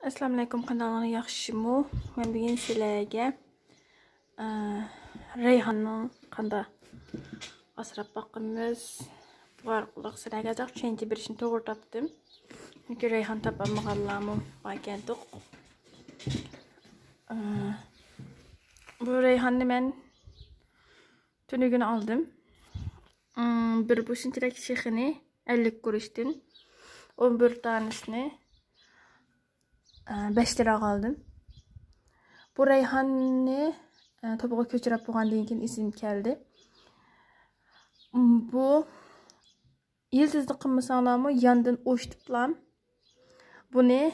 Assalomu alaykum, kanalına yaxshimi? Men bugun sizlarga rayhonning qanday asrab boqamiz bu orqali sizlarga aniq tushuncha berishni to'g'ri topdim. Chunki rayhon topolmaganlarmi bor ekandiq. Bu rayhonni men tunugini aldım. Bir bu shunchalik shexini 50 kuruşdan 11 tanesini 5 lira aldım. Bu rayhonni topuğa köçürüp boğandan keyin isim geldi. Bu yıldızlı qilmasanlarmi yandan o'shtiblam. Buni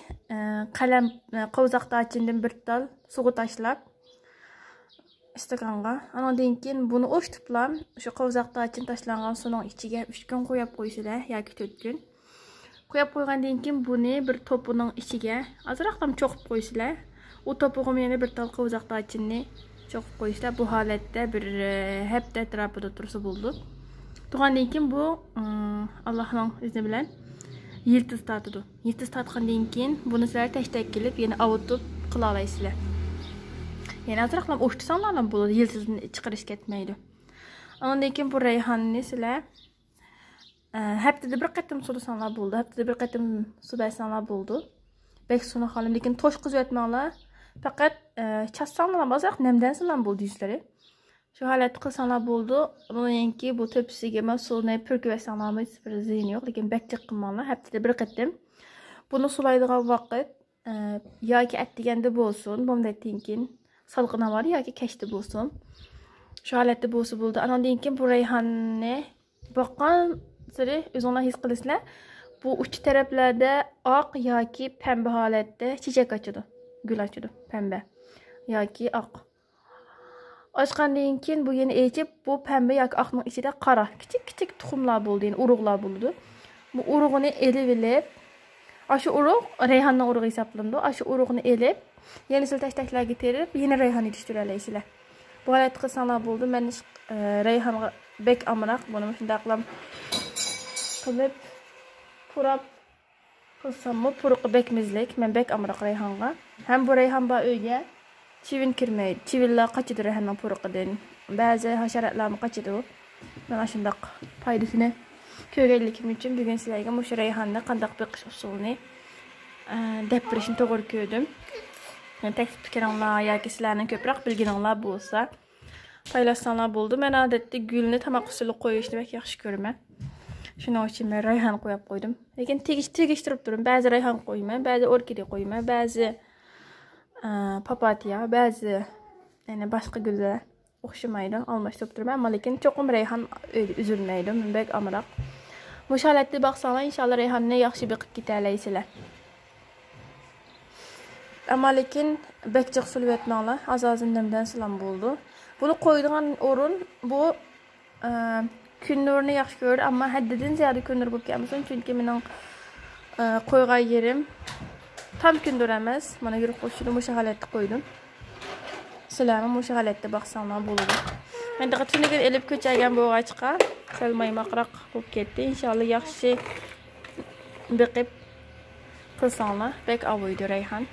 qalam qovzaqda içinden bir tal suga tashlab istakanga. Andan keyin buni o'shtiblam. Shu qovzaqda için tashlangan suvning ichiga 3 kun qo'yib qo'ysizlar yoki 4 kun. Qo'yib qo'ygandan keyin buni bir topuning ichiga azroqlam cho'qib qo'ysizlar. U topuğum yana bir tal qovzaqda içini cho'qib qo'ysizlar. Bu holatda bir hafta atrofida tursa bo'ldi. Turgandan keyin bu Allohning izni bilan yiltiz tatidi. Yiltiz tatgandan keyin buni sizlar tashlab kelib yana avutib qila olasizlar. Yani azroqlam o'shtisanlar bo'ladi, yiltizni chiqarish ketmaydi. Ondan keyin bu rayhonni sizlar haftada bir qatim sulasanlar bo'ldi. Haftada bir qatim sulasanlar bo'ldi. Bek suni xolim, lekin to'shqizib etmanglar. Faqat chassanlar azroq namdansanlar bo'ldi yuzlari. Shu holatda qilsanlar bo'ldi. Undan keyin bu tepsiga mas'ulni purkivsanlarmi bir ziyon yo'q, lekin bakchiq qilmanglar. Haftada bir qatim. Buni sulaydigan vaqt yoki atdiganda bo'lsin, bundan keyin salqina var yoki kechda bo'lsin. Shu holatda bo'lsa bo'ldi. Undan keyin bu rayhonni boqqan siri o'zingizlar his qilasizlar. Bu uch taraflarda oq yoki pembe holatda chechak ochadi, gul ochadi, pembe yoki oq. Ochgandan keyin bu yana echib, bu pembe yoki oqning ichida qora, kichik tuxumlar bo'ldi, yani urug'lar bo'ldi. Bu urug'ini elib, shu urug' rayhonning urug'i hisoblanadi. Shu urug'ni elib, yana siltash-tashlarga terib, yana rayhon yetishtirib olasizlar. Bu holatda qilsanglar bo'ldi. Men rayhonga bek amroq buni shunday qilib purab qilsammi, puruqi bekmizlik. Men bek amroq rayhonga. Ham bu rayhon ba uyga chivin kirmaydi. Chivinlar qochadi rayhonning puruqidan. Ba'zi hasharotlarni qochadi. Mana shunday foydasini ko'rganlikim uchun bugun sizlarga shu rayhonni qanday beqish usulini deb berishni to'g'ri ko'rdim. Teklif fikringlar yoki sizlarning ko'proq bilgininglar bo'lsa paylaşsanlar bo'ldi. Men odatda gulni tamoq ustida qo'yishni bek yaxshi ko'raman. Shuning uchun men rayhon qo'yib qo'ydim. Lekin tegishtirib turing. Ba'zi rayhon qo'yman, ba'zi orkidea qo'yman, ba'zi papatya, ba'zi yana boshqa gullar o'xshamaydi. Almashtirib turaman, ammo lekin cho'qim rayhon uzilmaydi. Men bek amroq. Bu holatda baqsanglar, inshaalloh rayhonni yaxshi beqib keta olasizlar. Ama lekin bekçik sulib etmanglar. Az-azından sulam bo'ldi. Bunu qo'ydigan o'rin bu kun nurini yaxshi ko'radi, ammo haddidan ziyada kun nur bo'lib kelmasin, chunki mening qo'ygan yerim tam kun nur emas. Mana yurib qo'shdim, o'sha holatda qo'ydim. Sizlarni o'sha holatda baqsanglar bo'ladi. Men diqqatingizni elib ko'chagan bo'g'achqa salmaymaqroq bo'lib ketdi. Inshaalloh yaxshi beqib qilsanglar, bek avoydi rayhon.